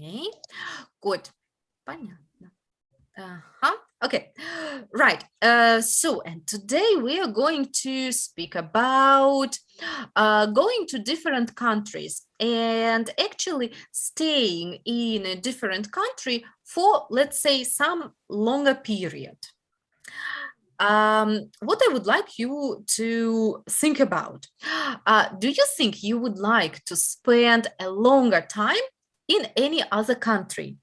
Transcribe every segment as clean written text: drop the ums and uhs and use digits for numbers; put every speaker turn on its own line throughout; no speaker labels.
Okay, good. Понятно. Okay, right. And today we are going to speak about going to different countries and actually staying in a different country for, let's say, some longer period. What I would like you to think about, do you think you would like to spend a longer time in any other country?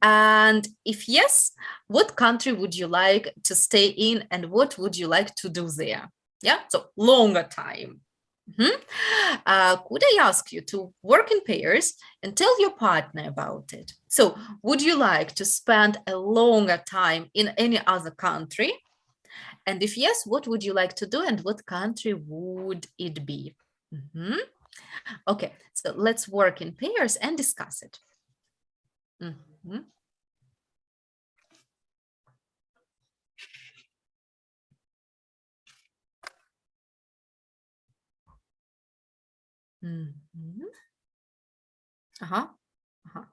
And if yes, what country would you like to stay in and what would you like to do there? Yeah, so longer time. Could I ask you to work in pairs and tell your partner about it? So would you like to spend a longer time in any other country? And if yes, what would you like to do and what country would it be? Okay, so let's work in pairs and discuss it. Uh-huh. Uh-huh.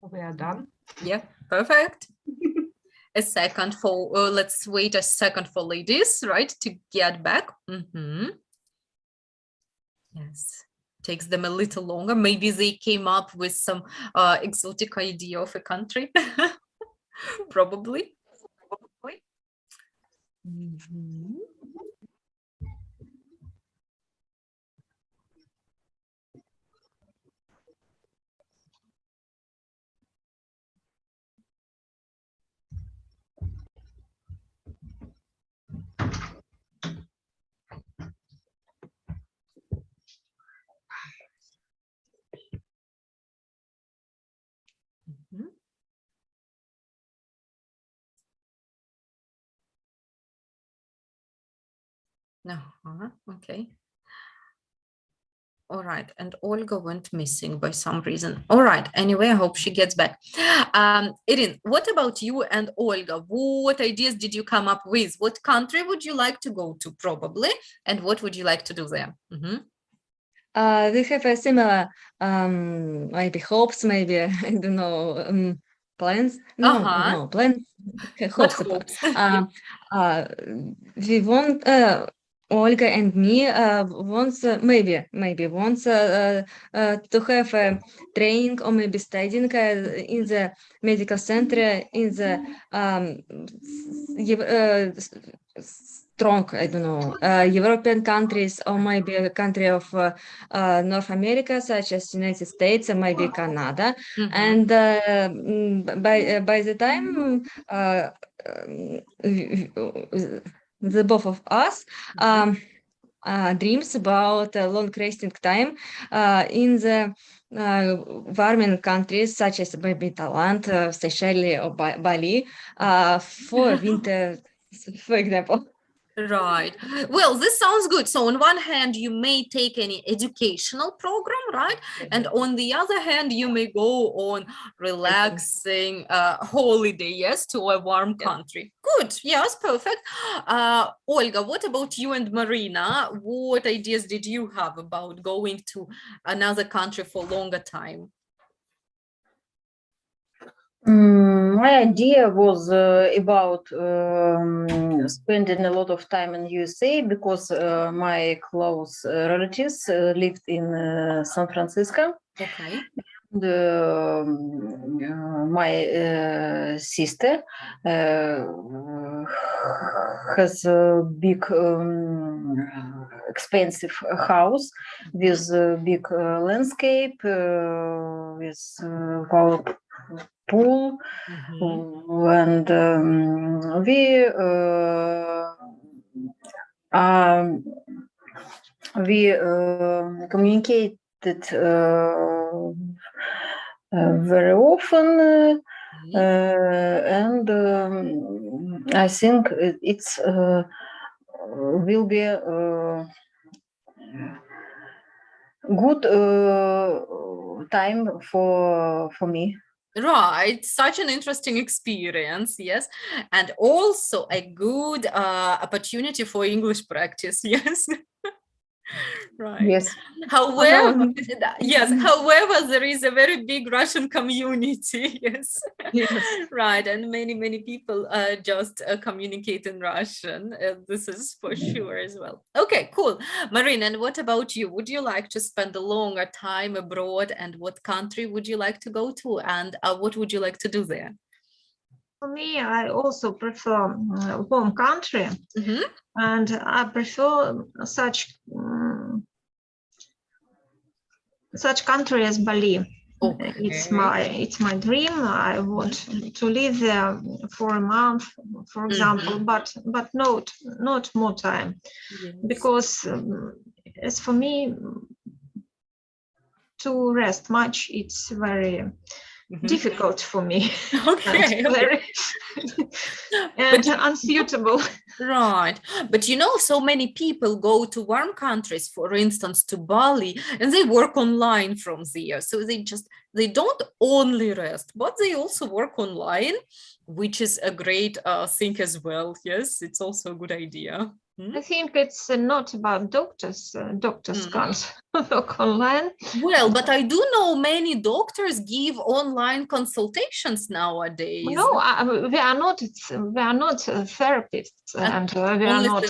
We are done.
Yeah, perfect. A second for, let's wait a second for ladies, right, to get back. Yes, takes them a little longer. Maybe they came up with some exotic idea of a country. Probably. Okay. All right, and Olga went missing by some reason. All right, anyway, I hope she gets back. Irin, what about you and Olga? What ideas did you come up with? What country would you like to go to, probably? And what would you like to do there?
We have a similar, maybe hopes, maybe, I don't know, plans. No, plans,
What
hopes.
hopes?
We want, Olga and me wants, maybe wants to have a training or maybe studying in the medical center in the strong, I don't know, European countries or maybe a country of North America, such as United States and maybe Canada. And by the time the both of us dreams about a long resting time in the warming countries such as maybe Thailand, Seychelles or Bali for winter, for example.
Right. Well, this sounds good. So on one hand, you may take any educational program, right? And on the other hand, you may go on relaxing holiday, yes, to a warm country. Good. Yes, perfect. Olga, what about you and Marina? What ideas did you have about going to another country for longer time?
My idea was about spending a lot of time in USA because my close relatives lived in San Francisco.
Okay.
And, my sister has a big expensive house with a big landscape with pool, and we communicated very often, and I think it's will be good time for me.
Right, such an interesting experience, yes, and also a good opportunity for English practice, yes. Right.
Yes.
However, yes, however, there is a very big Russian community, yes.
Yes.
Right, and many people just communicate in Russian. This is for sure as well. Okay, cool. Marina, and what about you? Would you like to spend a longer time abroad, and what country would you like to go to, and what would you like to do there?
For me, I also prefer warm country, and I prefer such country as Bali.
Okay.
It's my dream. I want to live there for a month, for example, but not more time, because as for me, to rest much, it's very difficult for me.
Okay.
And unsuitable.
Right, but you know, so many people go to warm countries, for instance, to Bali, and they work online from there. So they don't only rest, but they also work online, which is a great thing as well. Yes, it's also a good idea.
I think it's not about doctors. Doctors can't work online.
Well, but I do know many doctors give online consultations nowadays.
No, we are not therapists, and we are not.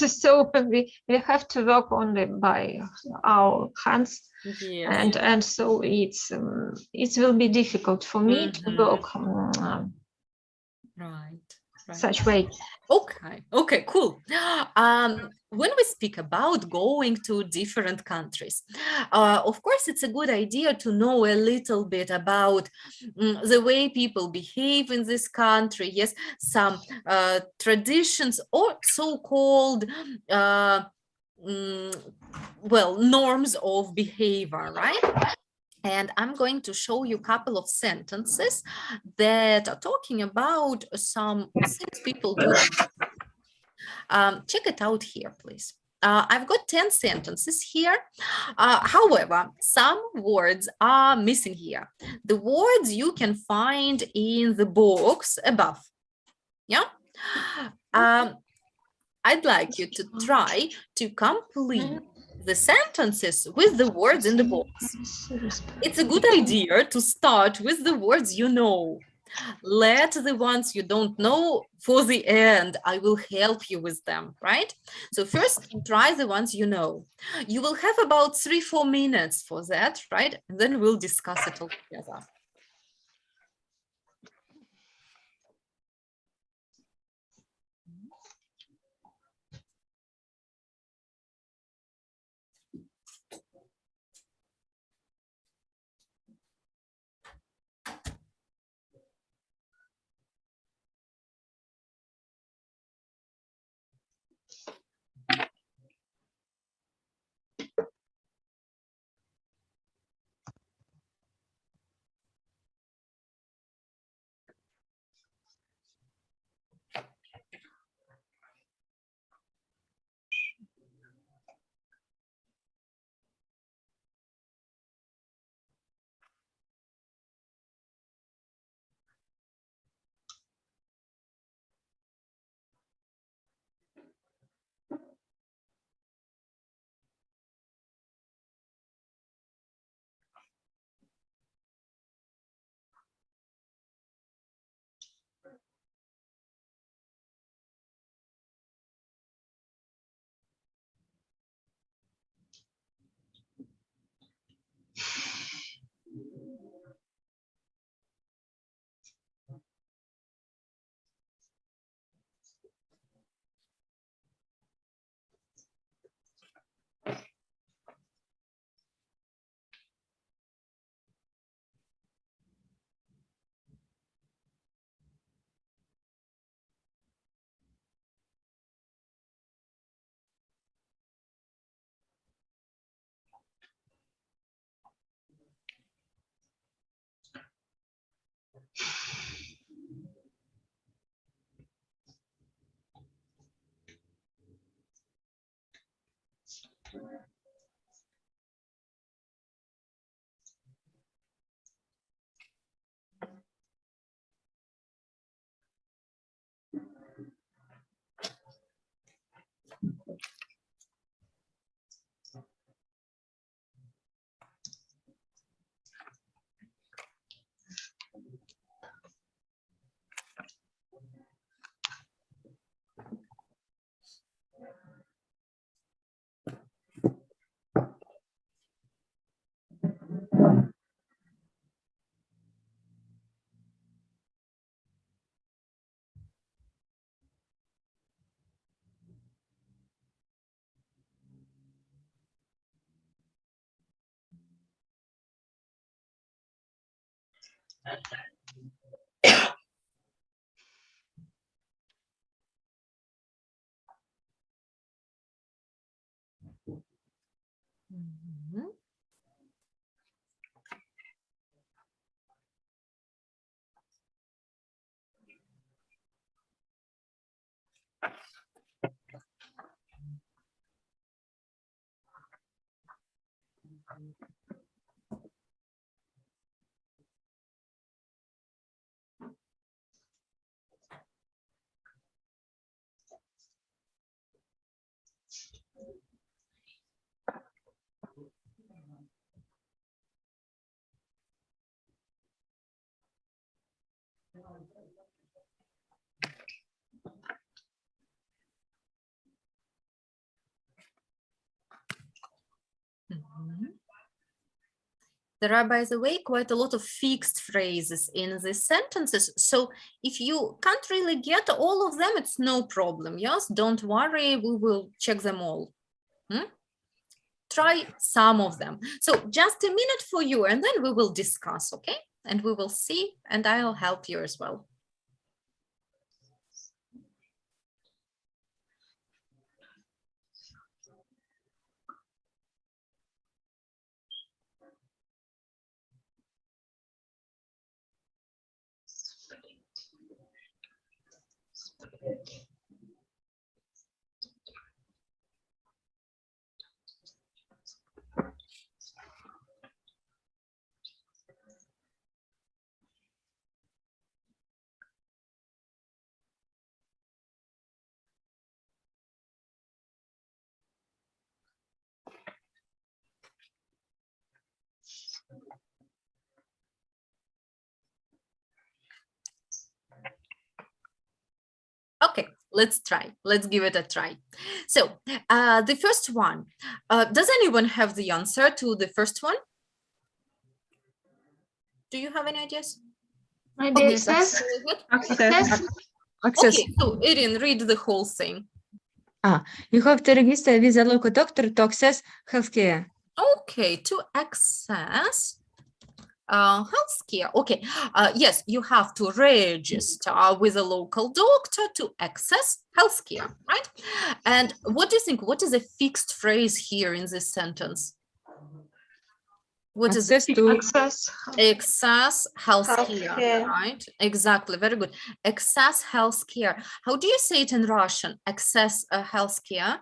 So we have to work only by our hands, and so it will be difficult for me to work.
Right.
Such way.
Okay, cool. When we speak about going to different countries, of course, it's a good idea to know a little bit about the way people behave in this country. Yes, some traditions or so-called norms of behavior, right? And I'm going to show you a couple of sentences that are talking about some things people do. Check it out here, please. I've got 10 sentences here. However, some words are missing here. The words you can find in the box above. Yeah. I'd like you to try to complete the sentences with the words in the box. It's a good idea to start with the words you know. Let the ones you don't know for the end. I will help you with them, right? So first, try the ones you know. You will have about 3-4 minutes for that, right? And then we'll discuss it all together. Mhm. Mhm. There are, by the way, quite a lot of fixed phrases in these sentences. So if you can't really get all of them, it's no problem. Yes, don't worry, we will check them all. Try some of them. So just a minute for you, and then we will discuss, okay? And we will see, and I'll help you as well. let's try. Let's give it a try. So the first one, does anyone have the answer to the first one? Do you have any ideas?
Maybe
Okay,
access.
go ahead.
Access.
Access.
Okay, so Erin, read the whole thing.
You have to register with a local doctor to access healthcare.
Okay, to access healthcare. Okay, yes, you have to register with a local doctor to access healthcare, right? And what do you think? What is a fixed phrase here in this sentence? What is
Access to
Access.
access healthcare,
Healthcare.
right? Exactly, very good. Access healthcare. How do you say it in Russian? Access healthcare.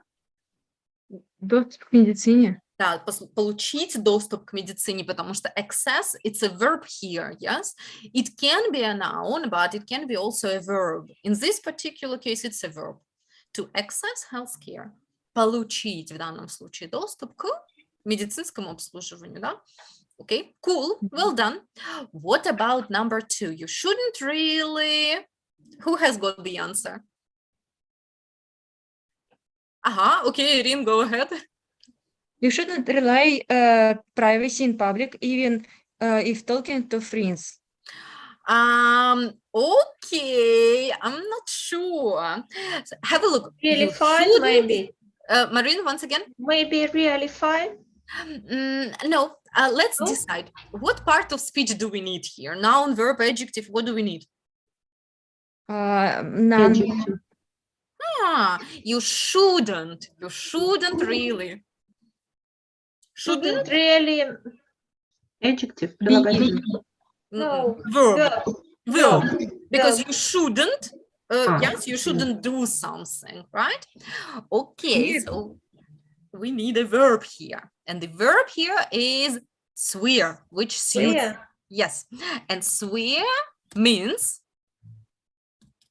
доступ к медицине.
Да, получить доступ к медицине, потому что access, it's a verb here, yes? It can be a noun, but it can be also a verb. In this particular case, it's a verb. To access healthcare. Получить в данном случае доступ к медицинскому обслуживанию, да? Okay, cool, well done. What about number 2? You shouldn't really... Who has got the answer? Okay, Irene, go ahead.
You shouldn't rely privacy in public, even if talking to friends.
Okay, I'm not sure. So have a look.
Really
You
fine,
shouldn't-
maybe.
Marine, once again.
Maybe really fine.
No, let's
No?
decide. What part of speech do we need here? Noun, verb, adjective, what do we need?
None.
You shouldn't really.
Shouldn't really.
Adjective,
Be.
прилагательное.
No.
Verb.
Verb.
Verb. Because
Verb.
you shouldn't,
Ah,
yes, you shouldn't do something, right? Okay,
Yes.
so we need a verb here. And the verb here is swear, which suits,
Swear.
yes. And swear means,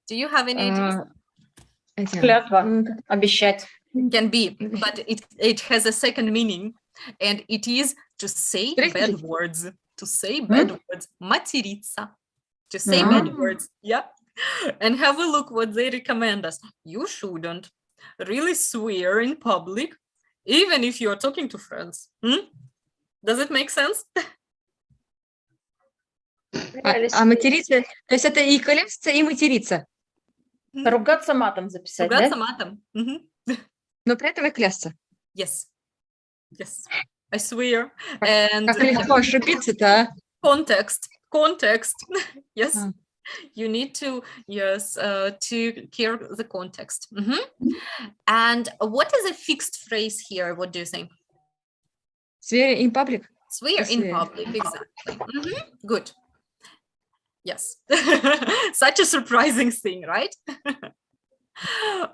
do you have any ideas?
Клятва. Обещать.
Can be, but it has a second meaning, and it is to say bad
Простите.
words. To say bad words. Материться. To say bad words. Yeah. And have a look what they recommend us. You shouldn't really swear in public, even if you are talking to friends. Does it make sense?
А материться, то есть это и клясться, и материться,
Ругаться матом записать, да?
Ругаться матом.
но при этом и клясться.
Yes. Yes. I swear. And
Как легко ошибиться-то, а?
context. Yes. You need to, yes, to care the context. And what is a fixed phrase here? What do you think?
Swear in public.
Swear in
Swear.
public, exactly. Good. Yes. Such a surprising thing, right?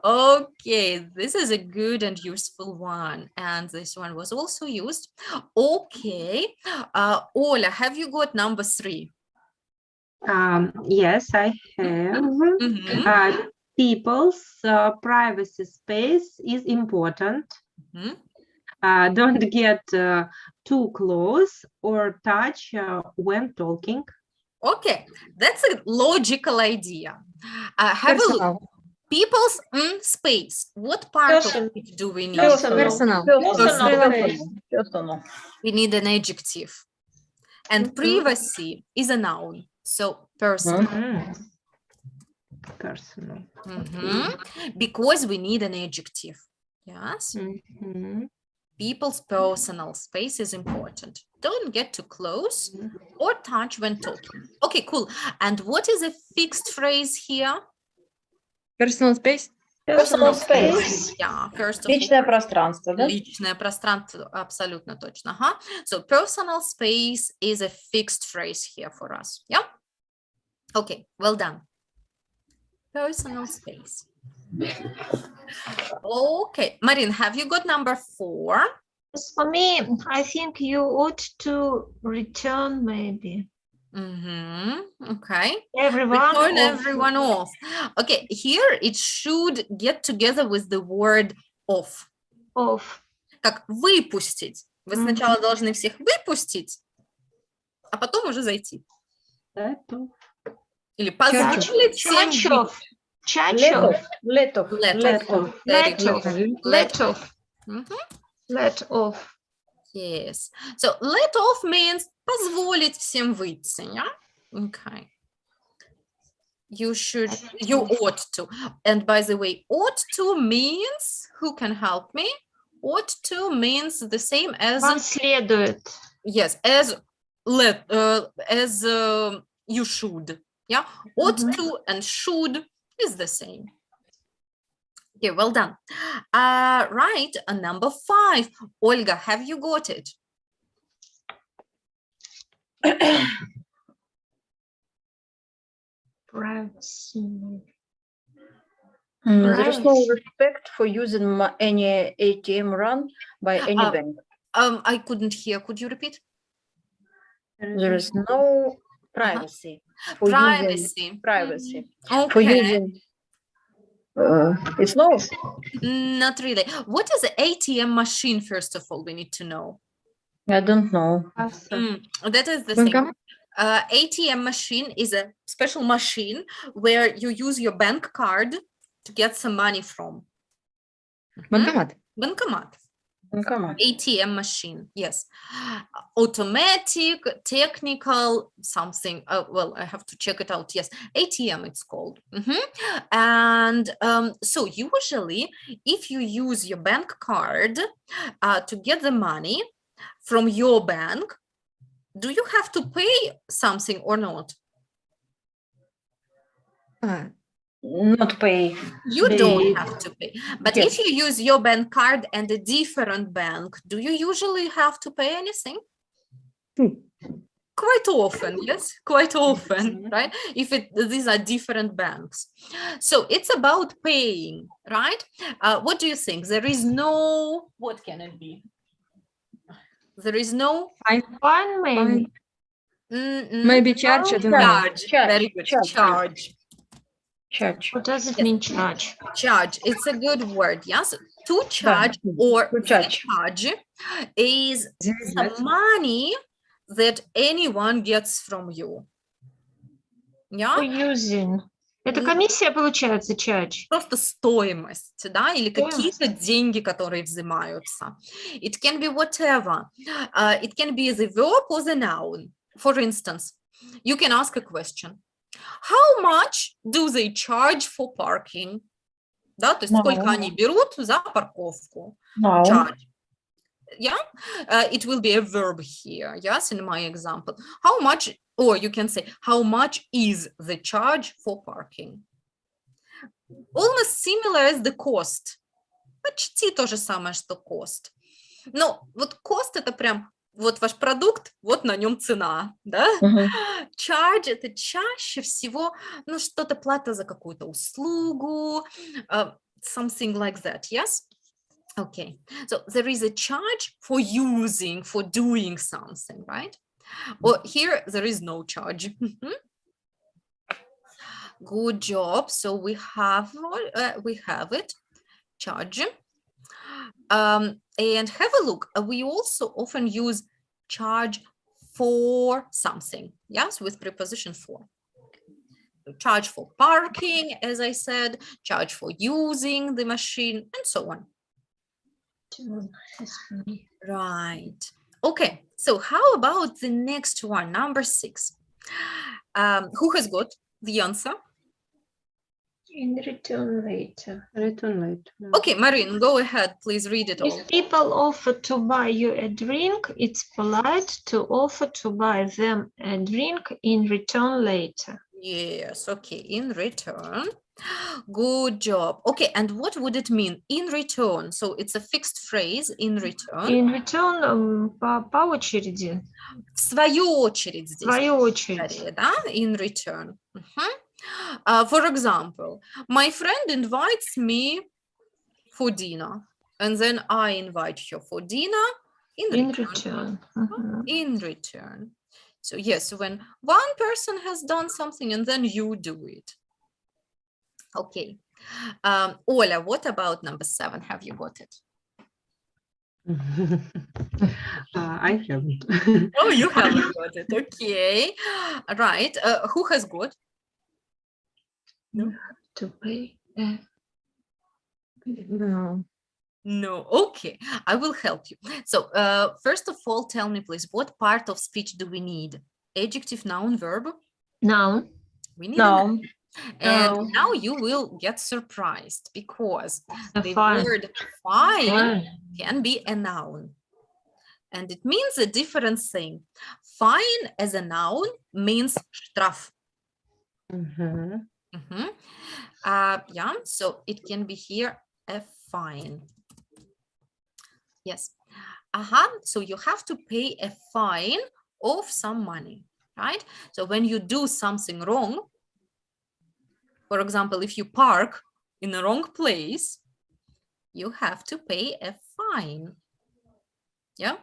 Okay, this is a good and useful one. And this one was also used. Okay. Ola, have you got number 3?
Yes, I have. People's privacy space is important. Don't get too close or touch when talking.
Okay, that's a logical idea. Have a look.
Personal.
People's space. What part
Person.
of it do we need?
Personal.
Personal.
We need an adjective. And privacy is a noun. So personal.
Personal.
Because we need an adjective. Yes. People's personal space is important. Don't get too close or touch when talking. Okay, cool. And what is a fixed phrase here?
Personal space.
Personal space.
Yeah, first of all.
Личное пространство, да?
Личное пространство, абсолютно точно. So personal space is a fixed phrase here for us. Yeah? Okay, well done. Personal space. Okay, Marin, have you got number 4?
As for me, I think you ought to return maybe.
Okay.
Everyone.
Return
of-
everyone off. Okay, here it should get together with the word off.
Of.
Как выпустить. Вы сначала должны всех выпустить, а потом уже зайти. Или позволить всем
Charge of. Чачов.
Letov.
Very good.
Letov.
Mhm.
Let off.
Yes. So let off means позволить всем выйти, yeah? Okay. You ought to. And by the way, ought to means, who can help me? Ought to means the same as,
Вам следует.
yes, as you should. Yeah, ought to and should is the same. Okay, well done. Right, number 5. Olga, have you got it?
Privacy.
There is no
Privacy.
respect for using any ATM run by any bank.
I couldn't hear. Could you repeat?
There is no privacy for using privacy for
Okay.
using. It's no.
Not really. What is an ATM machine? First of all, we need to know.
I don't know.
That is the thing. ATM machine is a special machine where you use your bank card to get some money from.
Банкомат.
Bancomat.
Come on.
ATM machine, yes. Automatic, technical, something. Well, I have to check it out. Yes, ATM it's called. And so usually, if you use your bank card to get the money from your bank, do you have to pay something or not?
Not pay.
You don't have to pay. But if you use your bank card and a different bank, do you usually have to pay anything? Quite often, yes, quite often, right? If these are different banks. So it's about paying, right? What do you think? There is no, what can it be? There is no
Fine, maybe.
Maybe charge. I don't know.
Very good. Charge.
What does it mean, charge?
Charge. It's a good word. Yes. To charge or charge is the money that anyone gets from you. Yeah.
For using. Это комиссия получается, charge.
Просто стоимость, да, или какие-то деньги, которые взимаются. It can be whatever. It can be the verb or the noun. For instance, you can ask a question. How much do they charge for parking? Да, то есть сколько они берут за парковку? Charge. Yeah, it will be a verb here. Yes, in my example. How much, or you can say, how much is the charge for parking? Almost similar as the cost. Почти то же самое, что cost. Но вот cost это прям вот ваш продукт, вот на нем цена, да? Charge это чаще всего, ну, что-то плата за какую-то услугу, something like that, yes? Okay, so there is a charge for using, for doing something, right? Or here there is no charge. Good job. So we have it, charge. And have a look. We also often use charge for something, yes, with preposition for. Charge for parking, as I said, charge for using the machine, and so on. Right. Okay, so how about the next one, number 6? Who has got the answer?
In return later.
Return later.
Okay, Marin, go ahead, please read it all.
If people offer to buy you a drink, it's polite to offer to buy them a drink in return later.
Yes, okay, in return. Good job. Okay, and what would it mean? In return. So it's a fixed phrase, in return.
In return, по очереди.
В свою очередь здесь.
В свою очередь.
Да? In return. For example, my friend invites me for dinner, and then I invite her for dinner in return. In return. So yes, when one person has done something and then you do it. Okay. Ola, what about number 7? Have you got it?
I haven't.
Oh, you haven't got it. Okay. Right. Who has got? No.
To pay.
No.
No, okay, I will help you. So, first of all, tell me, please, what part of speech do we need? Adjective, noun, verb?
Noun.
We need a noun.
No.
And
No.
now you will get surprised because the
Fine.
word fine
Fine.
can be a noun. And it means a different thing. Fine as a noun means straf.
Mhm.
Yeah, so it can be here a fine. Yes. So you have to pay a fine of some money, right? So when you do something wrong, for example, if you park in the wrong place, you have to pay a fine. Yeah.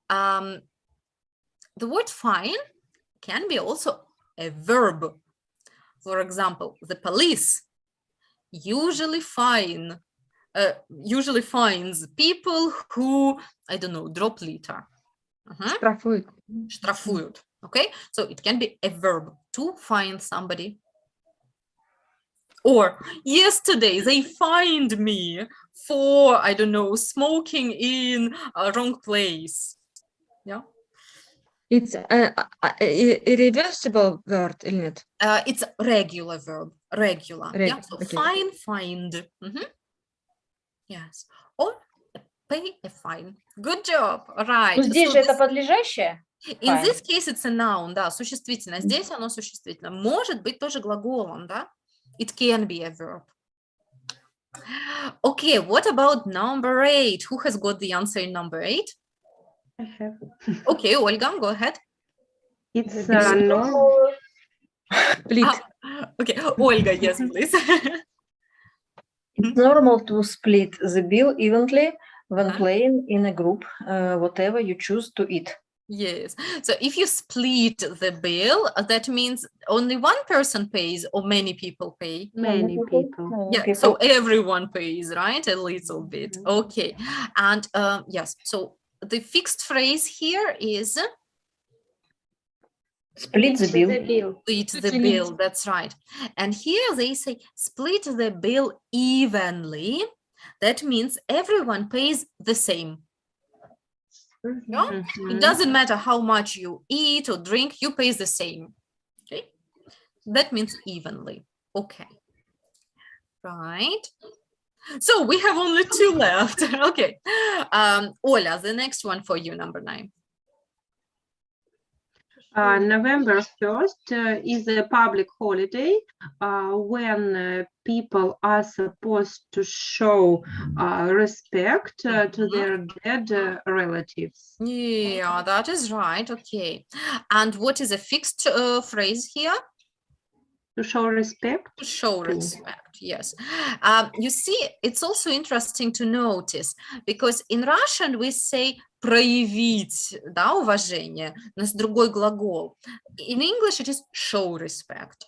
The word fine can be also a verb. For example, the police usually finds people who, I don't know, drop litter.
Штрафуют.
Штрафуют. Okay, so it can be a verb to fine somebody. Or yesterday they fined me for, I don't know, smoking in a wrong place. Yeah.
It's a irreversible word, или нет?
It's a regular verb. Regular. Yeah. So
Okay.
fine, fined. Yes. Or pay a fine. Good job. Right.
Ну, здесь
So
же это
this-
подлежащее.
in
fine.
this case it's a noun, да, существительное. Здесь оно существительное. Может быть тоже глаголом, да? It can be a verb. Okay, what about number 8? Who has got the answer in number 8?
I have.
Okay, Olga, go ahead.
It's
Normal.
Split.
Okay, Olga, yes, please.
It's normal to split the bill evenly when
Uh-huh.
playing in a group, whatever you choose to eat.
Yes. So if you split the bill, that means only one person pays or many people pay.
Many people.
Many
Yeah,
people.
so everyone pays, right? A little bit. Okay. And yes, so the fixed phrase here is
Split the bill.
split the bill. That's right. And here they say split the bill evenly. That means everyone pays the same. Yeah? It doesn't matter how much you eat or drink, you pay the same. Okay. That means evenly. Okay. Right. So we have only 2 left. Okay. Ola, the next one for you, number 9.
November 1st is a public holiday when people are supposed to show respect to their dead relatives.
Yeah, that is right. Okay. And what is a fixed phrase here?
To show respect.
To show respect, yes. You see, it's also interesting to notice, because in Russian we say проявить, да, уважение, у нас другой глагол. In English it is show respect.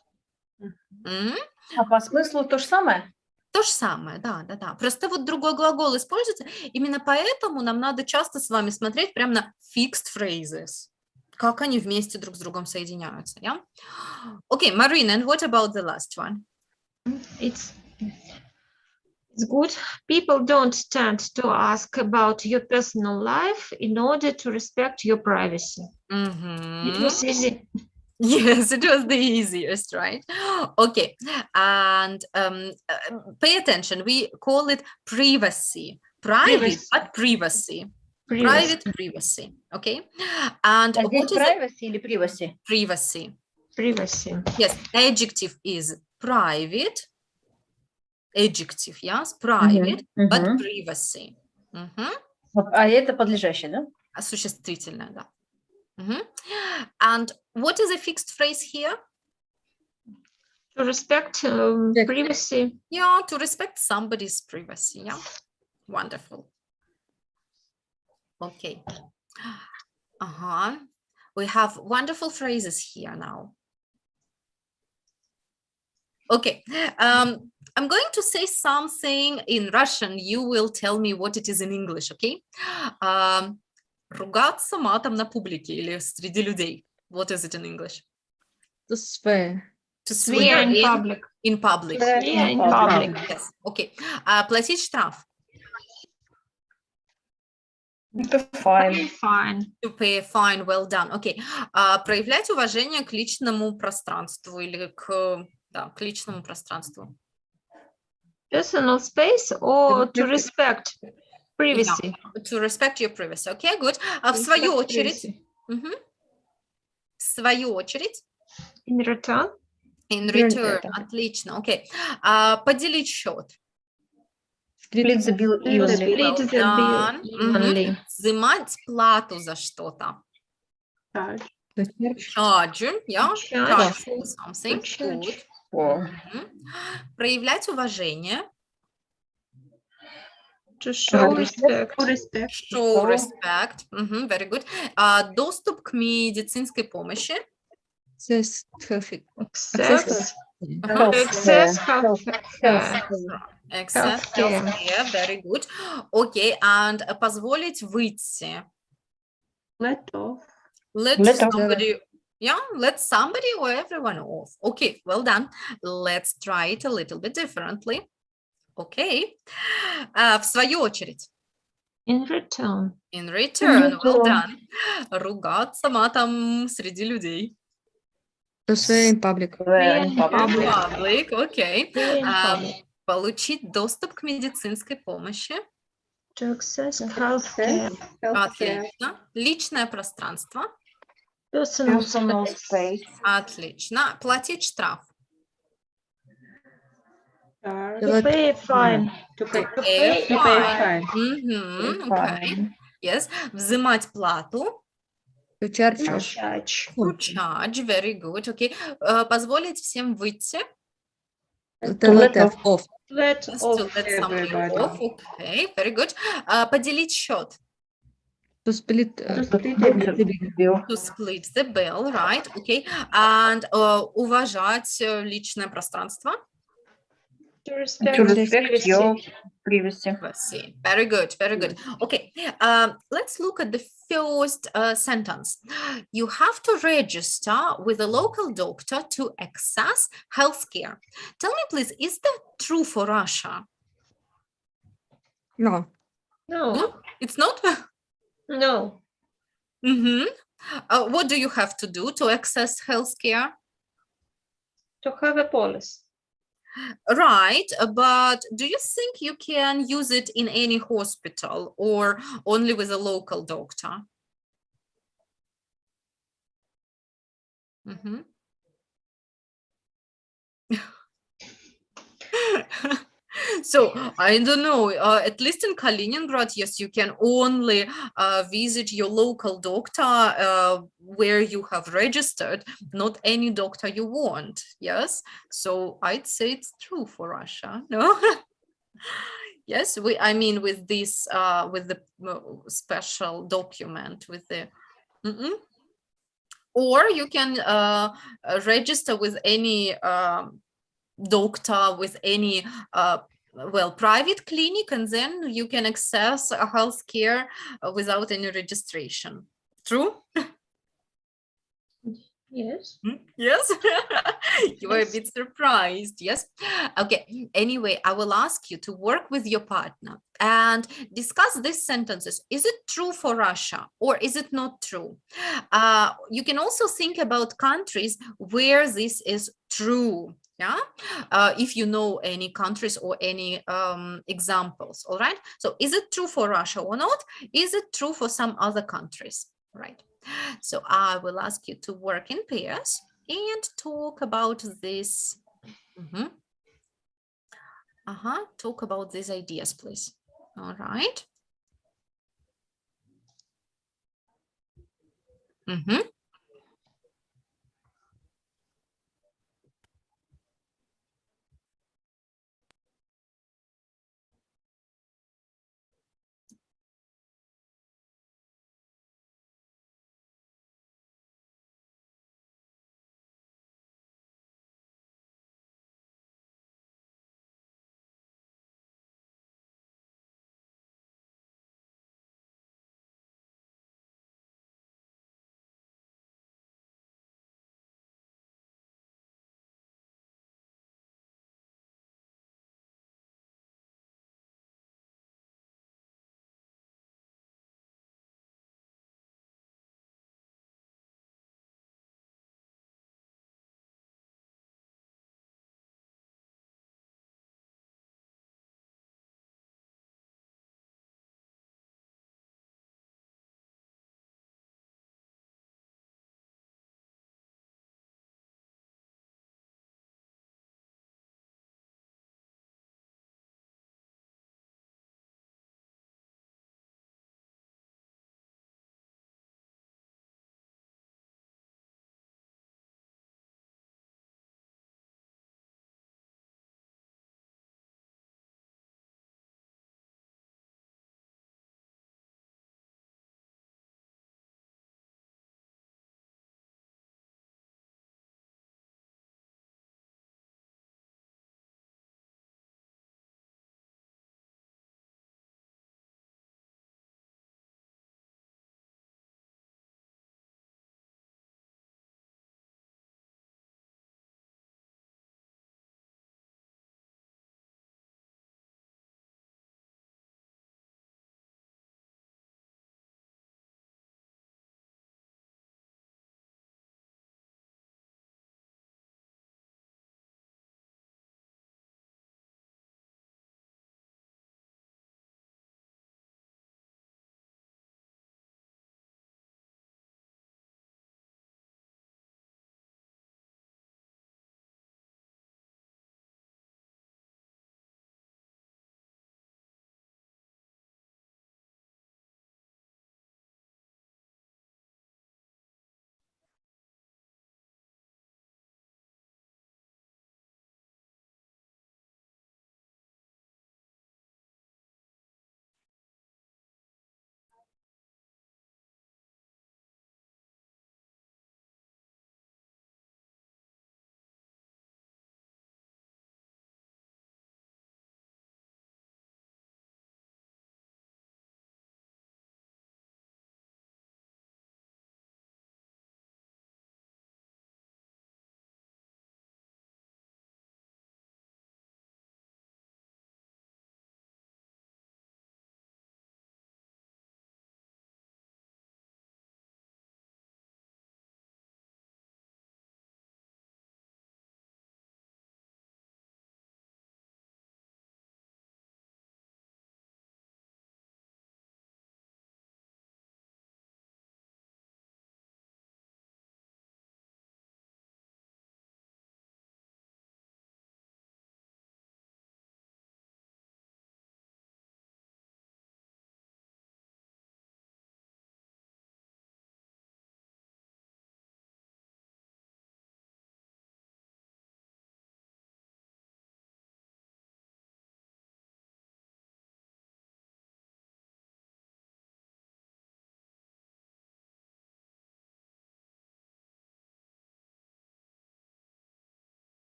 А по смыслу то же самое?
То же самое, да. Просто вот другой глагол используется. Именно поэтому нам надо часто с вами смотреть прямо на fixed phrases. Как они вместе друг с другом соединяются, yeah? Okay, Marina, and what about the last one?
It's good. People don't tend to ask about your personal life in order to respect your privacy. It was easy.
Yes, it was the easiest, right? Okay, and pay attention. We call it privacy. Private, but privacy. Private privacy. Okay, and
А здесь
what is it?
privacy или privacy?
Privacy.
Privacy.
Yes, adjective is private. Adjective, yes, private, but privacy.
А это подлежащее, да?
Существительное, да. And what is a fixed phrase here?
To respect privacy.
Yeah, to respect somebody's privacy. Yeah, wonderful. Okay. We have wonderful phrases here now. Okay. I'm going to say something in Russian. You will tell me what it is in English, okay? Ругаться матом на публике или среди людей. What is it in English?
To swear.
To To
Swear
swear
in public.
in public.
Swear
Swear in
public.
public.
Yes. Okay. Платить штраф.
To fine.
Pay fine.
To pay a fine. Well done. Okay. Проявлять уважение к личному пространству или к личному пространству.
Personal space or to respect privacy.
To respect your privacy. Okay, good. В свою
Respect
очередь.
privacy.
Мгм. В свою очередь.
In return.
In
Return
return.
это.
Отлично. Окей. Поделить счет.
Split the bill evenly.
Split the bill
done.
evenly.
Взимать плату за что-то.
Charge.
Charge. Yeah.
Charge.
Charge for something.
Charge.
Good.
Oh.
Проявлять уважение.
To show respect.
To respect.
Show respect. Very good. Доступ к медицинской помощи.
Access healthy.
Access.
Healthcare.
Access healthcare.
Access
Healthcare.
healthcare. Very good. Okay. And позволить выйти.
Let off.
Let
Let off.
somebody, let somebody or everyone off. Okay, well done. Let's try it a little bit differently. Okay. В свою очередь.
In return.
In return, well
return.
done. Ругаться матом среди людей.
To swear in public.
Swear in public.
Public, okay.
Swear in public.
Получить доступ к медицинской помощи.
To access healthcare.
Healthcare.
Отлично. Личное пространство.
Personal
Personal
space.
space.
Отлично. Платить штраф.
Charge.
To pay fine.
To pay.
pay
To pay fine.
Okay.
Fine.
Yes. Взимать плату.
To charge.
Charge.
To charge. Very good. Okay. Позволить всем выйти.
To let off.
Let
Just
off.
to let somebody
everybody.
off. Okay. Very good. Поделить счет.
To split.
To split
The bill.
To split the bill. Right. Okay. And уважать личное пространство.
To respect.
To respect
privacy.
your privacy.
Let's see. Very good. Very good. Okay. Let's look at the first sentence. You have to register with a local doctor to access healthcare. Tell me, please, is that true for Russia?
No.
No.
It's not?
No.
Mm-hmm. What do you have to do to access healthcare?
To have a policy.
Right, but do you think you can use it in any hospital or only with a local doctor? Mhm. So I don't know, at least in Kaliningrad, yes, you can only visit your local doctor where you have registered, not any doctor you want. Yes, so I'd say it's true for Russia. No. Yes, I mean with this with the special document with the or you can register with any doctor, with any private clinic, and then you can access healthcare without any registration. True?
Yes.
Yes. You were a
Yes.
bit surprised. Yes. Okay. Anyway, I will ask you to work with your partner and discuss these sentences. Is it true for Russia or is it not true? You can also think about countries where this is true. Yeah. If you know any countries or any examples. All right. So is it true for Russia or not? Is it true for some other countries? Right. So I will ask you to work in pairs and talk about this. Talk about these ideas, please. All right.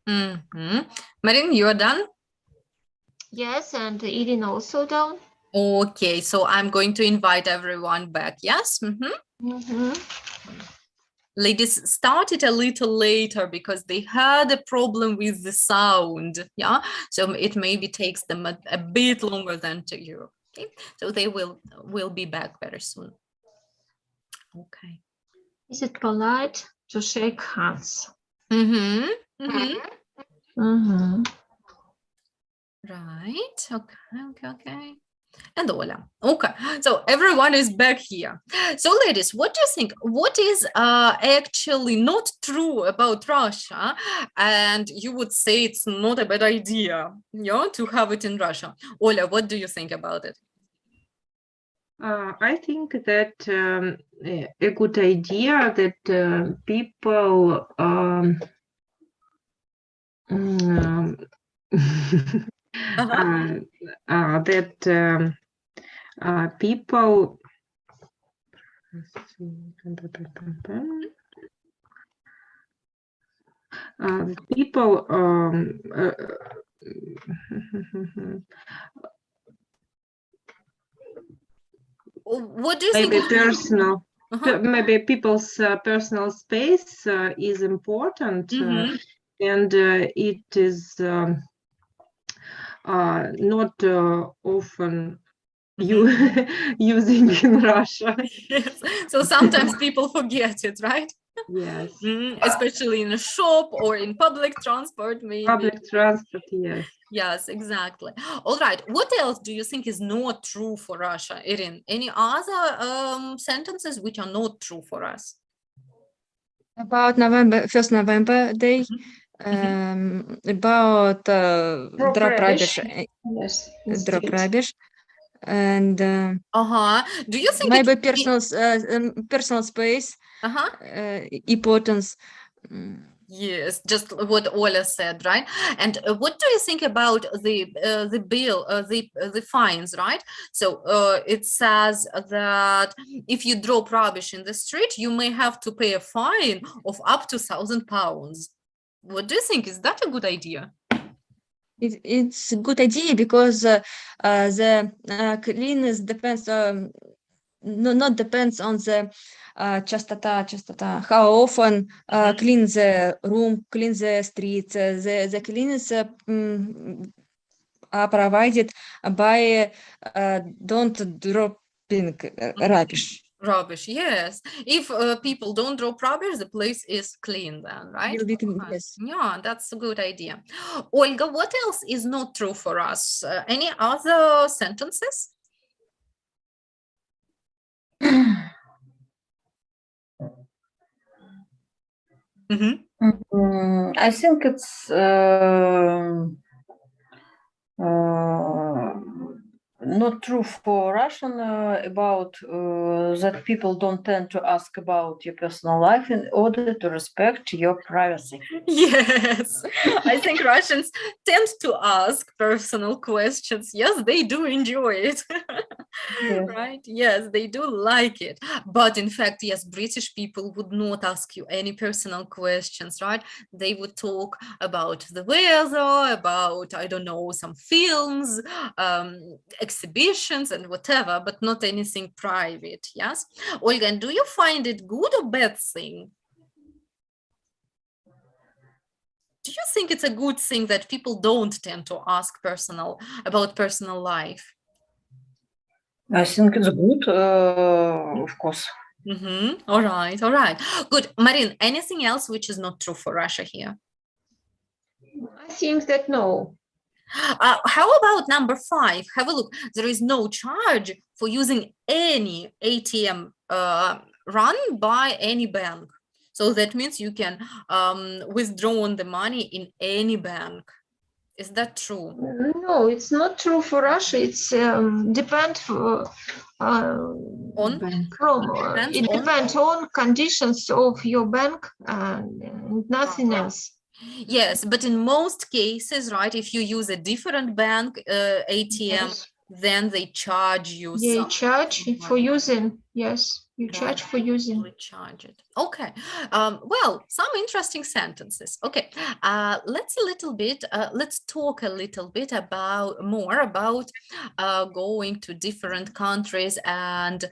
Marin, you are done?
Yes, and Irina also down.
Okay, so I'm going to invite everyone back. Yes? Ladies started a little later because they had a problem with the sound. Yeah, so it maybe takes them a bit longer than to you. Okay, so they will be back very soon. Okay.
Is it polite to shake hands?
Right. Okay. And Ola. Okay, so everyone is back here. So ladies, what do you think? What is actually not true about Russia? And you would say it's not a bad idea, yeah, to have it in Russia. Ola, what do you think about it?
I think that a good idea that people people people
What do you
maybe
think?
personal maybe people's personal space is important, and it is not often using in Russia.
Yes. So sometimes people forget it, right?
Yes.
Especially in a shop or in public transport, maybe.
Public transport, yes.
Yes, exactly. All right. What else do you think is not true for Russia, Irin? Any other sentences which are not true for us?
About first November day, about drop rubbish,
Yes.
drop rubbish, and
Do you think
maybe personal space importance?
Yes, just what Ola said, right? And what do you think about the bill, the fines, right? So it says that if you drop rubbish in the street, you may have to pay a fine of up to £1,000. What do you think? Is that a good idea?
It's a good idea because the cleanliness depends not depends on the частота, how often clean the room, clean the streets. The cleanliness are provided by don't dropping
Rubbish, yes. If people don't drop rubbish, the place is clean then, right?
Yes.
Yeah, that's a good idea. Olga, what else is not true for us? Any other sentences?
I think it's not true for Russian about that people don't tend to ask about your personal life in order to respect your privacy.
Yes, I think Russians tend to ask personal questions. Yes, they do enjoy it. Right? Yes, they do like it. But in fact, yes, British people would not ask you any personal questions, right? They would talk about the weather, about, I don't know, some films, exhibitions and whatever, but not anything private. Yes. Olga, and do you find it good or bad thing? Do you think it's a good thing that people don't tend to ask about personal life?
I think it's good, of course.
All right. Good. Marin, anything else which is not true for Russia here?
I think that no.
How about number 5? Have a look. There is no charge for using any ATM run by any bank. So that means you can withdraw the money in any bank. Is that true?
No, it's not true for Russia. It's depends on conditions of your bank and nothing else.
Yes, but in most cases, right, if you use a different bank ATM, then they charge you.
They charge for using, yes. You charge for using.
Recharge it. Okay. Well, some interesting sentences. Okay. Let's talk a little bit about going to different countries and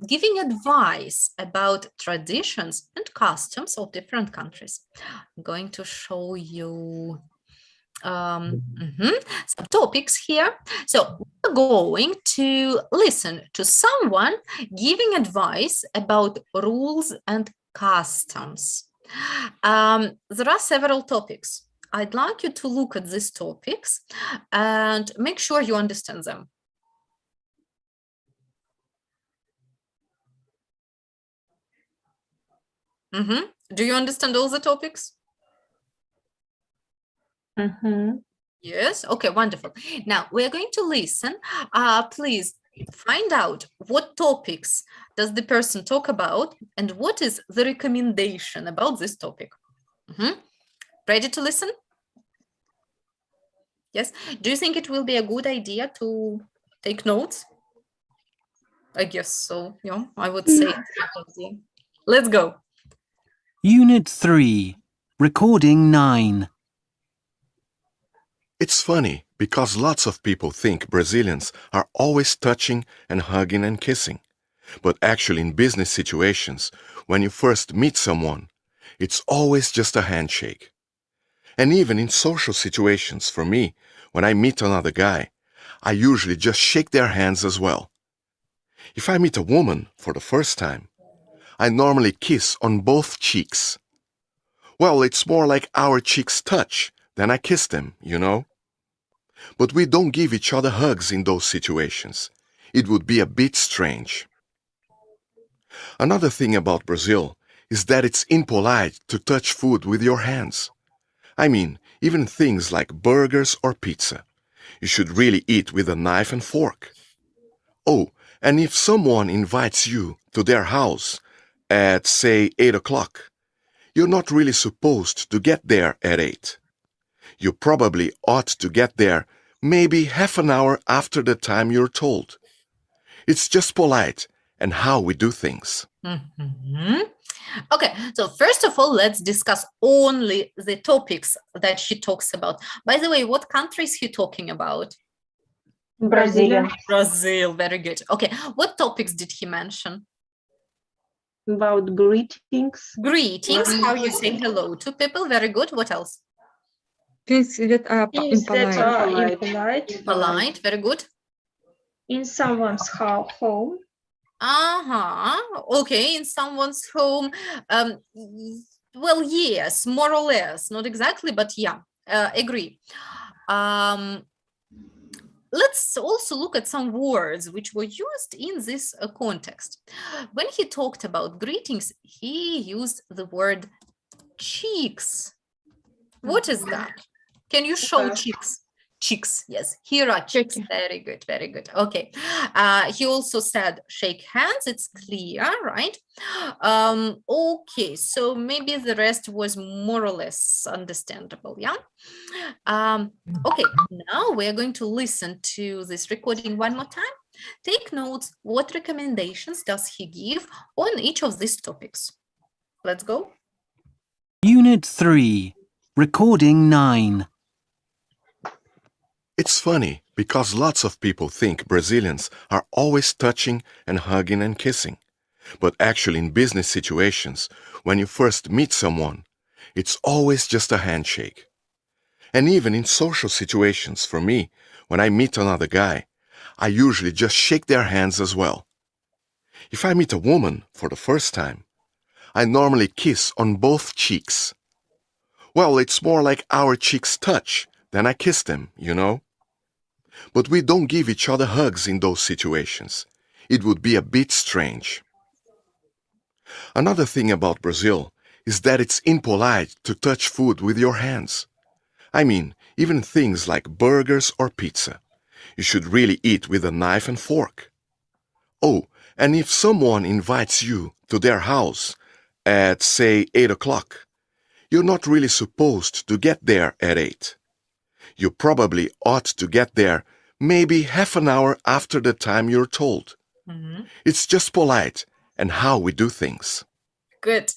giving advice about traditions and customs of different countries. I'm going to show you some topics here. So we're going to listen to someone giving advice about rules and customs. There are several topics. I'd like you to look at these topics and make sure you understand them. Do you understand all the topics? Yes. Okay, wonderful. Now we're going to listen. Please find out what topics does the person talk about and what is the recommendation about this topic. Ready to listen? Yes. Do you think it will be a good idea to take notes? I guess so. Yeah, I would say. Let's go.
Unit 3, Recording 9.
It's funny because lots of people think Brazilians are always touching and hugging and kissing. But actually in business situations, when you first meet someone, it's always just a handshake. And even in social situations, for me, when I meet another guy, I usually just shake their hands as well. If I meet a woman for the first time, I normally kiss on both cheeks. Well, it's more like our cheeks touch than I kiss them, you know? But we don't give each other hugs in those situations. It would be a bit strange. Another thing about Brazil is that it's impolite to touch food with your hands. I mean, even things like burgers or pizza. You should really eat with a knife and fork. Oh, and if someone invites you to their house at, say, 8 o'clock, you're not really supposed to get there at 8. You probably ought to get there maybe half an hour after the time you're told. It's just polite and how we do things.
Okay, so first of all, let's discuss only the topics that she talks about. By the way, what country is he talking about?
Brazilian.
Brazil, very good. Okay, what topics did he mention?
About greetings.
Greetings, how you say hello to people, very good. What else?
Things that are
Things that
impolite.
are impolite.
Polite, very good.
In someone's home.
Okay, in someone's home. Well, yes, more or less, not exactly, but yeah, agree. Let's also look at some words which were used in this context. When he talked about greetings, he used the word cheeks. What is that? Can you show cheeks? Cheeks, yes, here are cheeks. Very good, very good. Okay. He also said shake hands. It's clear, right? Okay, so maybe the rest was more or less understandable, yeah? Okay, now we're going to listen to this recording one more time. Take notes. What recommendations does he give on each of these topics? Let's go.
Unit 3, Recording 9.
It's funny because lots of people think Brazilians are always touching and hugging and kissing. But actually in business situations, when you first meet someone, it's always just a handshake. And even in social situations, for me, when I meet another guy, I usually just shake their hands as well. If I meet a woman for the first time, I normally kiss on both cheeks. Well, it's more like our cheeks touch than I kiss them, you know? But we don't give each other hugs in those situations. It would be a bit strange. Another thing about Brazil is that it's impolite to touch food with your hands. I mean, even things like burgers or pizza. You should really eat with a knife and fork. Oh, and if someone invites you to their house at, say, 8 o'clock, you're not really supposed to get there at 8. You probably ought to get there maybe half an hour after the time you're told. It's just polite and how we do things.
Good.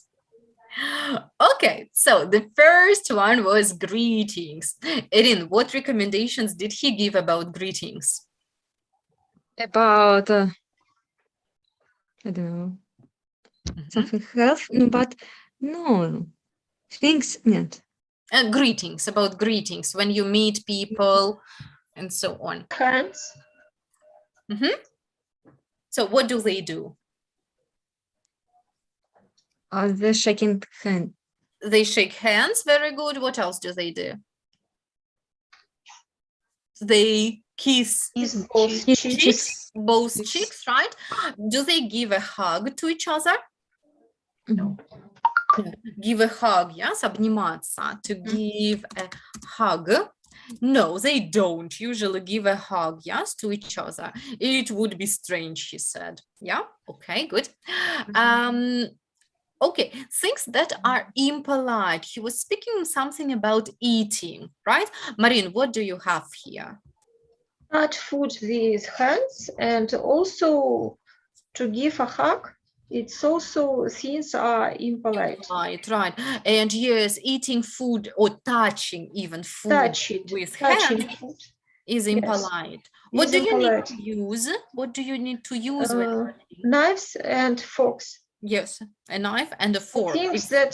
Okay, so the first one was greetings. Erin, what recommendations did he give about greetings?
About, I don't know, something health, no, but no, things, нет.
Greetings, about greetings, when you meet people and so on.
Hands.
So what do they do?
The shaking hand.
They shake hands, very good. What else do they do? They kiss
Is both
Kiss
cheeks.
both
Yes.
cheeks, right? Do they give a hug to each other?
Mhm.
Give a hug, yes, обниматься, to give a hug. No, they don't usually give a hug, yes, to each other. It would be strange, he said. Yeah, okay, good. Okay, things that are impolite. He was speaking something about eating, right? Marin, what do you have here?
Touch food with hands and also to give a hug. It's also things are impolite.
Right. And yes, eating food or touching even food
Touch it.
with
Touching
hands
food.
is
Yes,
impolite. What
is
do you need
impolite.
to use? What do you need to use when touching?
Knives and forks.
Yes, a knife and a
I
fork.
think
It's-
that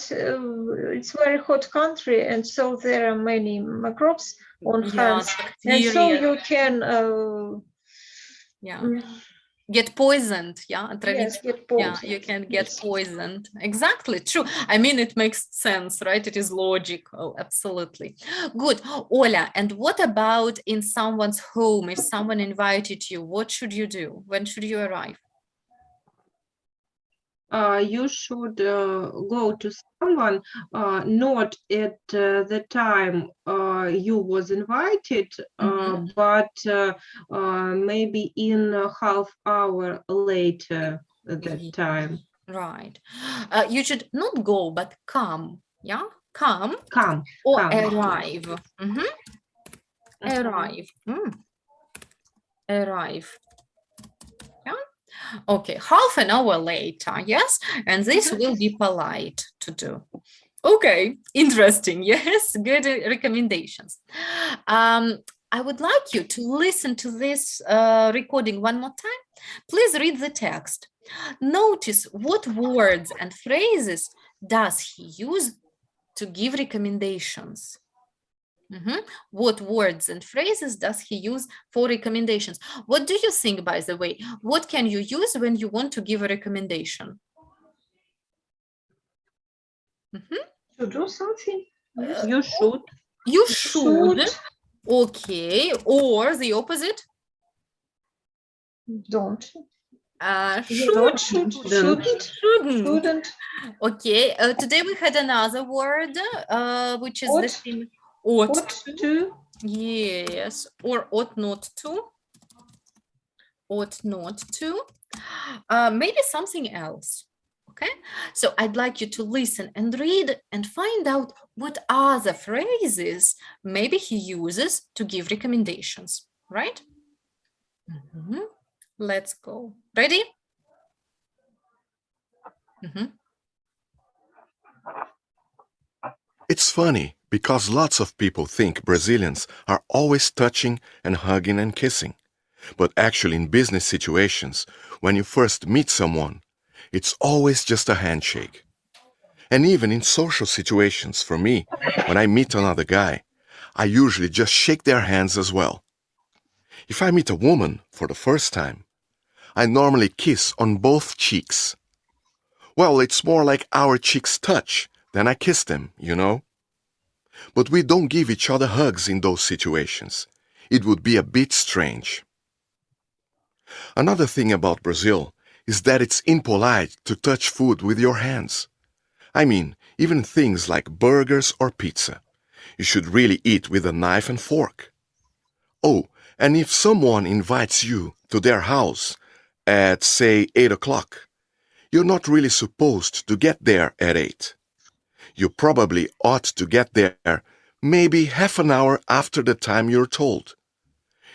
it's very hot country, and so there are many microbes on
yeah,
hands, and so
bacteria,
you can
yeah, get poisoned, yeah,
yes,
отравить.
get
Yeah,
poisoned.
you can get
Yes.
poisoned. Exactly, true. I mean, it makes sense, right? It is logical, absolutely. Good. Ola, and what about in someone's home? If someone invited you, what should you do? When should you arrive?
You should go to someone not at the time you was invited, but maybe in a half hour later at that
Ye-
time.
Right. You should not go, but come. Yeah, come
Come.
or
Come.
arrive. Arrive. Arrive. Yeah. Okay, half an hour later, yes, and this will be polite to do. Okay, interesting. Yes, good recommendations. I would like you to listen to this recording one more time. Please read the text. Notice what words and phrases does he use to give recommendations. What words and phrases does he use for recommendations? What do you think, by the way? What can you use when you want to give a recommendation?
To do something. Yes, you should.
You should. Okay, or the opposite?
Don't.
Should.
Shouldn't.
Okay, today we had another word, which is the
Ought.
same. Ought
Ought
to.
to.
Yes, or ought not to. Ought not to. Maybe something else. Okay, so I'd like you to listen and read and find out what other phrases maybe he uses to give recommendations, right? Let's go. Ready?
It's funny because lots of people think Brazilians are always touching and hugging and kissing. But actually in business situations, when you first meet someone, it's always just a handshake. And even in social situations, for me, when I meet another guy, I usually just shake their hands as well. If I meet a woman for the first time, I normally kiss on both cheeks. Well, it's more like our cheeks touch than I kiss them, you know? But we don't give each other hugs in those situations. It would be a bit strange. Another thing about Brazil is that it's impolite to touch food with your hands. I mean, even things like burgers or pizza. You should really eat with a knife and fork. Oh, and if someone invites you to their house at, say, 8 o'clock, you're not really supposed to get there at 8. You probably ought to get there maybe half an hour after the time you're told.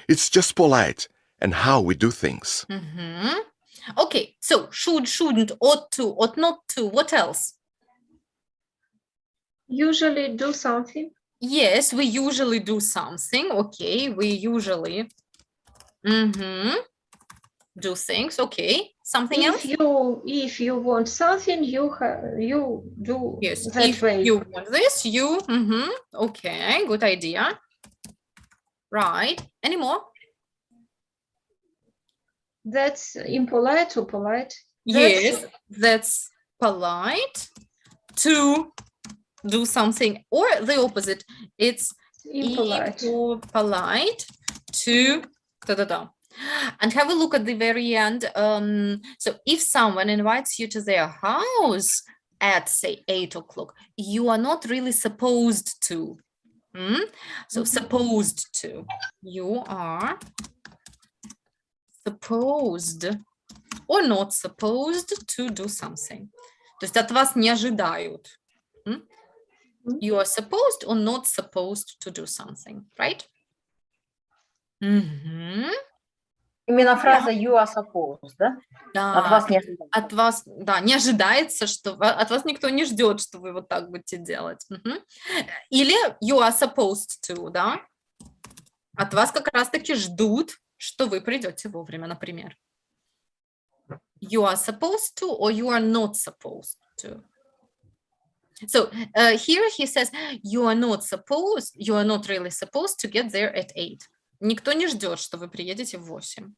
It's just polite and how we do things.
Okay, so should, shouldn't, ought to, ought not to. What else?
Usually do something.
Yes, we usually do something. Okay, we usually do things. Okay, something else?
If you want something, you do
Yes,
that
if
way.
you want this, you. Okay, good idea. Right. Any more?
That's impolite or polite.
Yes, that's polite to do something, or the opposite. It's
Impolite.
impolite to da. And have a look at the very end. So if someone invites you to their house at say 8 o'clock, you are not really supposed to. So supposed to. You are supposed or not supposed to do something. То есть от вас не ожидают. You are supposed or not supposed to do something, right?
Именно фраза you are supposed, да? От
Да,
вас не ожидают.
от вас, да, не ожидается, что от вас никто не ждет, что вы вот так будете делать. Или you are supposed to, да? От вас как раз-таки ждут, что вы придете вовремя, например. You are supposed to or you are not supposed to. So here he says you are not really supposed to get there at 8. Никто не ждет, что вы приедете в 8.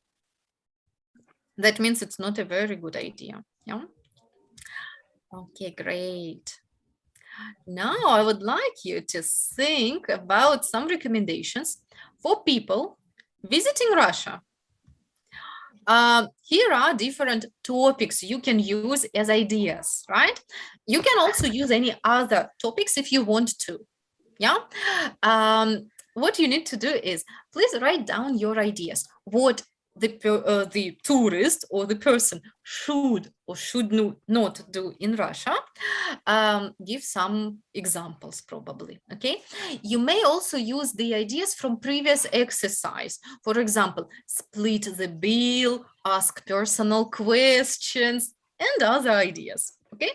That means it's not a very good idea. Yeah. Okay, great. Now I would like you to think about some recommendations for people visiting Russia. Here are different topics you can use as ideas, right? You can also use any other topics if you want to. Yeah. What you need to do is please write down your ideas. What the tourist or the person should or should not do in Russia. Give some examples probably, okay? You may also use the ideas from previous exercise. For example, split the bill, ask personal questions, and other ideas, okay?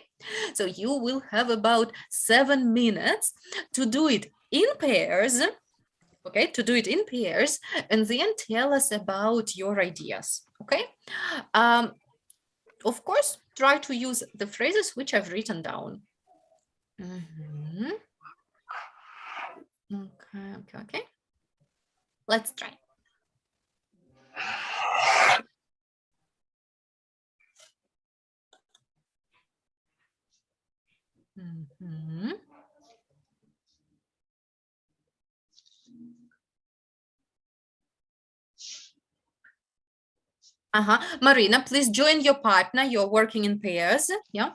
So you will have about 7 minutes to do it in pairs, okay, to do it in pairs, and then tell us about your ideas, okay? Of course, try to use the phrases which I've written down. Okay. Let's try. Marina, please join your partner. You're working in pairs. Yeah.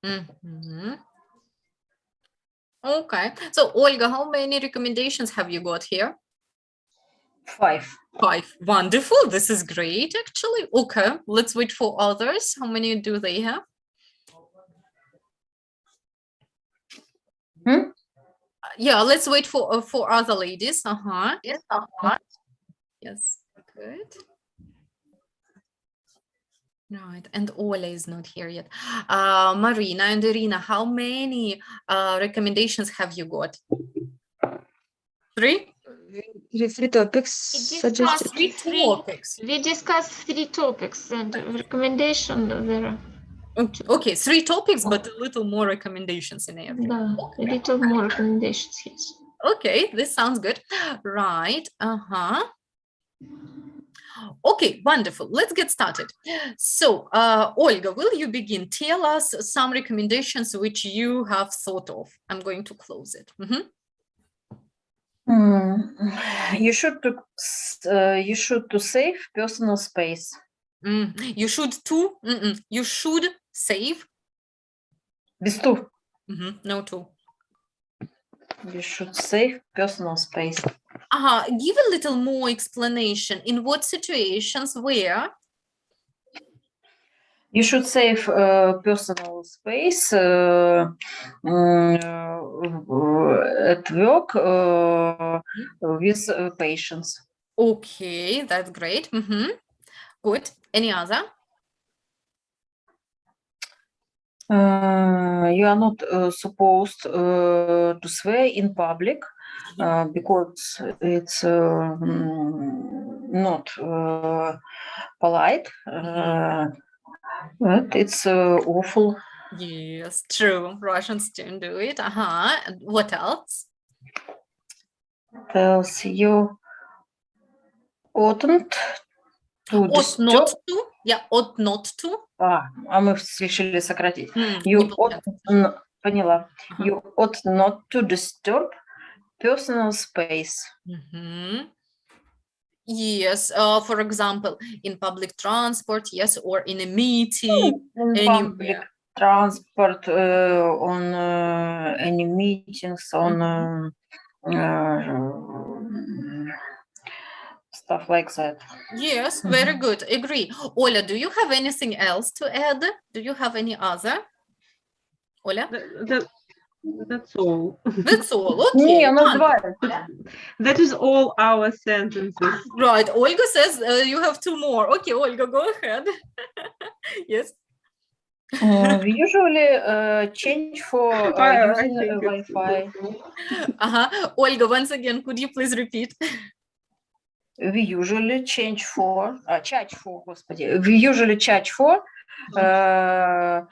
Mhm. Okay. So, Olga, how many recommendations have you got here?
5.
5. Wonderful. This is great, actually. Okay. Let's wait for others. How many do they have? Yeah, let's wait for other ladies. Yes. Yes. Good. Right. And Ola is not here yet. Marina and Irina, how many recommendations have you got? 3?
3 topics suggested.
3 topics.
We discussed 3 topics and recommendation there.
Okay, 3 topics, but a little more recommendations in every.
Да, a little more recommendations, yes.
Okay, this sounds good. Right. Okay, wonderful. Let's get started. So, Olga, will you begin? Tell us some recommendations which you have thought of. I'm going to close it.
You should to save personal space.
You should too. You should save.
Без ту.
No too.
You should save personal space.
Give a little more explanation. In what situations, where?
You should save personal space at work with patients.
Okay, that's great. Good. Any other?
You are not supposed to swear in public because it's not polite. But it's awful.
Yes, true. Russians don't do it. And what else?
Tells you oughtn't to
Ought not to. Yeah, ought not to.
Мы решили сократить. You ought, поняла. You ought not to disturb personal space.
Yes, for example, in public transport, yes, or in a meeting,
In public transport, on any meetings, on stuff like that.
Yes, very good. Agree. Ola, do you have anything else to add? Do you have any other? Ola?
That's all.
That's all. Okay.
That is all our sentences.
Right. Olga says you have 2 more. Okay, Olga, go ahead. Yes.
We usually change for using Wi-Fi.
Olga, once again, could you please repeat?
We usually charge for, we usually charge for when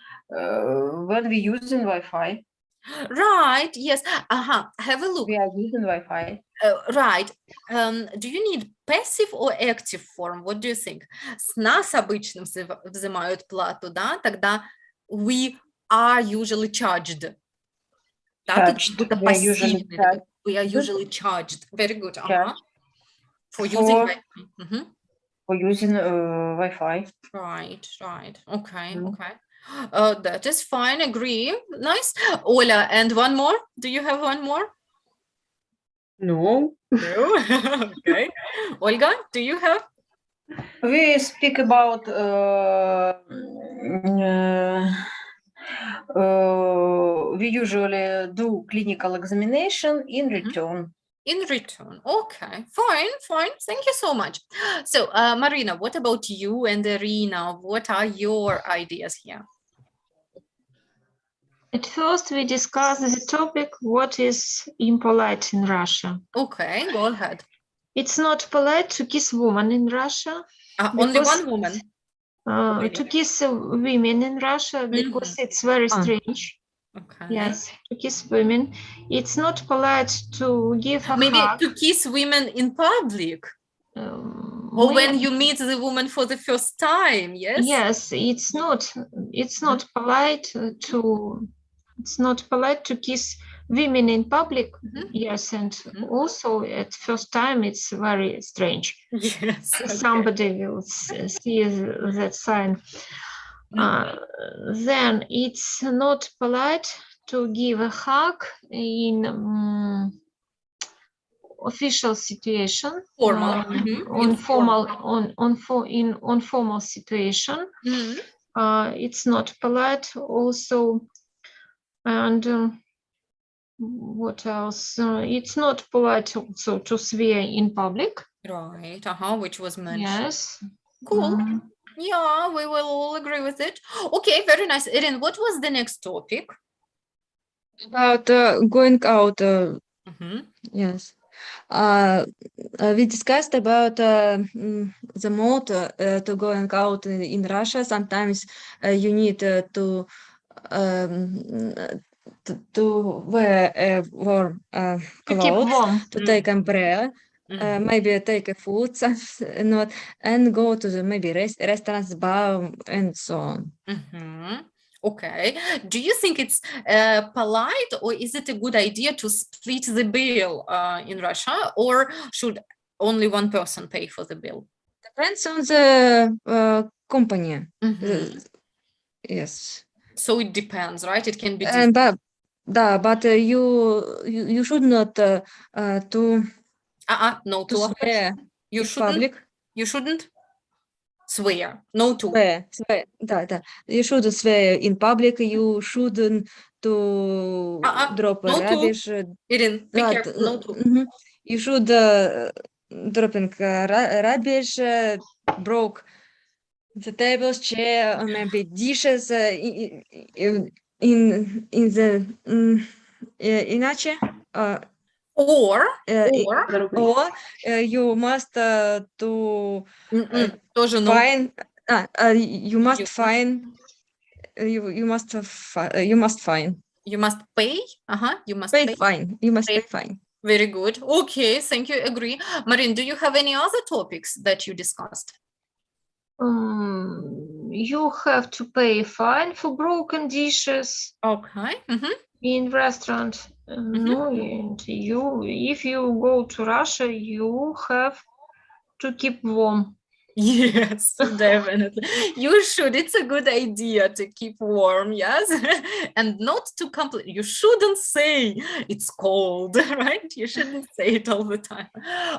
we using Wi-Fi.
Right, yes. Have a look.
We are using Wi-Fi.
Right. Do you need passive or active form? What do you think? С нас обычно взимают плату, да? Тогда we are usually charged. We are usually charged. Very good. For using Wi-Fi.
For using Wi-Fi.
Right. Okay. That is fine. Agree. Nice. Ola, and one more? Do you have one more?
No.
Okay. Olga, do you have?
We speak about we usually do clinical examination in return.
In return. Okay, fine. Thank you so much. So, Marina, what about you and Irina? What are your ideas here?
At first, we discussed the topic, what is impolite in Russia.
Okay, go ahead.
It's not polite to kiss woman in Russia.
Only one woman?
To kiss women in Russia, because it's very strange.
Okay.
Yes, to kiss women. It's not polite to give a
Maybe
hug.
to kiss women in public. Or when you meet the woman for the first time, yes?
Yes, it's not polite to kiss women in public. Yes, and also at first time it's very strange.
Yes. Okay.
Somebody will see that sign. then it's not polite to give a hug in official situation,
Formal.
on formal situation.
Mhm.
It's not polite also, and what else? It's not polite also to swear in public.
Right, which was mentioned.
Yes.
Cool. Yeah, we will all agree with it. Okay, very nice. Erin, what was the next topic?
About going out.
Mhm.
Yes. We discussed about the mode to going out in Russia. Sometimes you need to wear warm
To keep
clothes,
warm.
to take umbrella, maybe take a food, not, and go to the maybe restaurants, bar, and so on.
Okay. Do you think it's polite, or is it a good idea to split the bill in Russia, or should only one person pay for the bill?
Depends on the company.
Mhm.
Yes.
So it depends, right? It can be
And
different.
but you should not to
No,
to swear
You
in
shouldn't.
public.
You shouldn't swear. No to.
Swear. Да. You shouldn't swear in public. You shouldn't to drop
no to.
rubbish.
Erin, be careful. No to.
You should dropping rubbish, broke the tables, chair, or maybe dishes in the иначе.
Or
Or you must to
тоже no.
fine. You must fine. You must fine.
You must pay. You must
Pay
pay.
fine. You must
Pay.
pay fine.
Very good. Okay, thank you. Agree. Marin, do you have any other topics that you discussed?
You have to pay fine for broken dishes.
Okay.
In restaurant. No, and if you go to Russia, you have to keep warm.
Yes, definitely. You should. It's a good idea to keep warm, yes, and not to complain. You shouldn't say it's cold, right? You shouldn't say it all the time.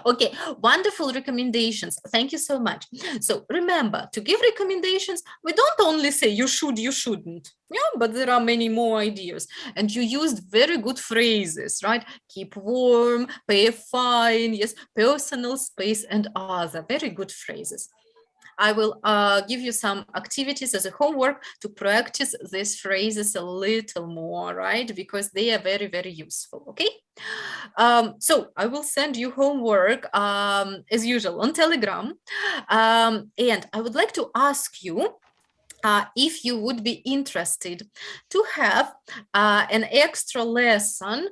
Okay, wonderful recommendations. Thank you so much. So remember, to give recommendations, we don't only say you should, you shouldn't. Yeah, but there are many more ideas. And you used very good phrases, right? Keep warm, pay a fine, yes, personal space, and other very good phrases. I will give you some activities as a homework to practice these phrases a little more, right? Because they are very, very useful, okay? So I will send you homework as usual on Telegram. And I would like to ask you if you would be interested to have an extra lesson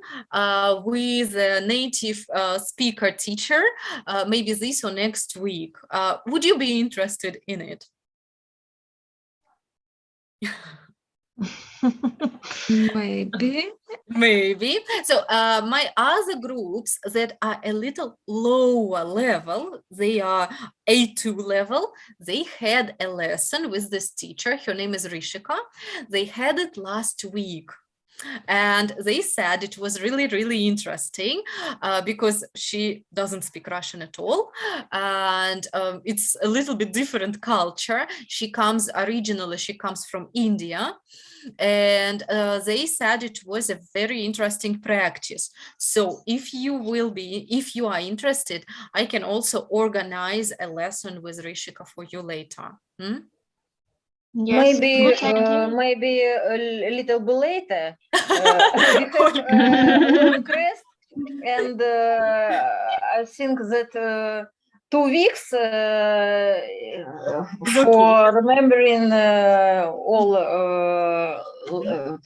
with a native speaker teacher, maybe this or next week. Would you be interested in it? Maybe. So my other groups that are a little lower level, they are A2 level, they had a lesson with this teacher. Her name is Rishika. They had it last week. And they said it was really, really interesting because she doesn't speak Russian at all. And it's a little bit different culture. She comes from India. And they said it was a very interesting practice. So if you are interested, I can also organize a lesson with Rishika for you later.
Yes,
maybe a little bit later. We have long rest, and I think that 2 weeks for remembering all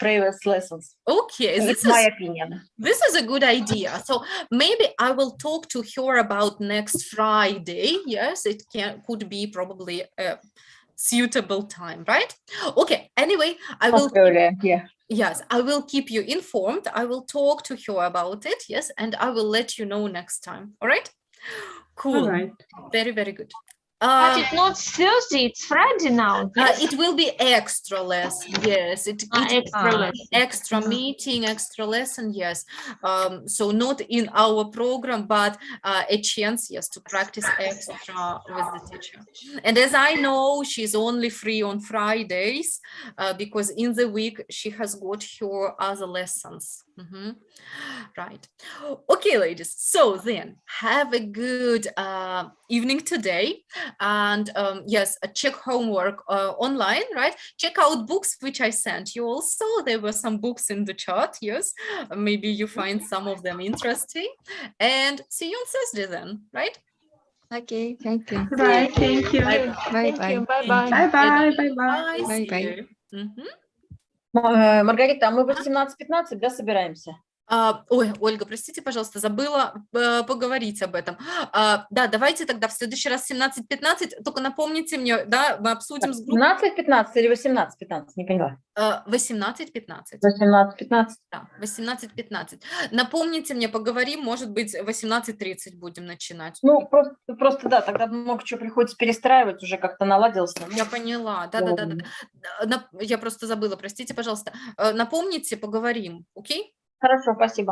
previous lessons.
Okay,
It's my opinion.
This is a good idea. So maybe I will talk to her about next Friday. Yes, it could be probably a suitable time, right? Okay, anyway, I will Yes, I will keep you informed. I will talk to her about it, yes, and I will let you know next time. All right? Cool.
All right.
Very, very good.
But it's not Thursday, it's Friday now. Yes?
It will be extra lesson. Yes,
Extra lesson.
extra meeting, extra lesson. Yes. So not in our program, but a chance, yes, to practice extra with the teacher. And as I know, she's only free on Fridays because in the week she has got her other lessons. Right. Okay, ladies. So then have a good evening today. And yes, check homework online, right? Check out books which I sent you also. There were some books in the chat, yes. Maybe you find some of them interesting. And see you on Thursday then, right?
Okay, thank you.
Right, thank you.
Bye
Thank
bye.
you. Bye-bye.
Bye-bye, bye-bye.
Bye.
Bye,
See
bye.
you. Мгм.
Маргарита, а мы 18:15, да, собираемся?
Ой, Ольга, простите, пожалуйста, забыла поговорить об этом. Да, давайте тогда в следующий раз 17:15, только напомните мне, да, мы обсудим с группой
17:15 или 18:15, не поняла.
18:15.
18:15.
Да, 18:15. Напомните мне, поговорим, может быть, 18:30 будем начинать.
Ну, просто да, тогда много чего приходится перестраивать, уже как-то наладилось.
Я поняла, да. Я просто забыла, простите, пожалуйста. Напомните, поговорим, окей?
Хорошо, спасибо.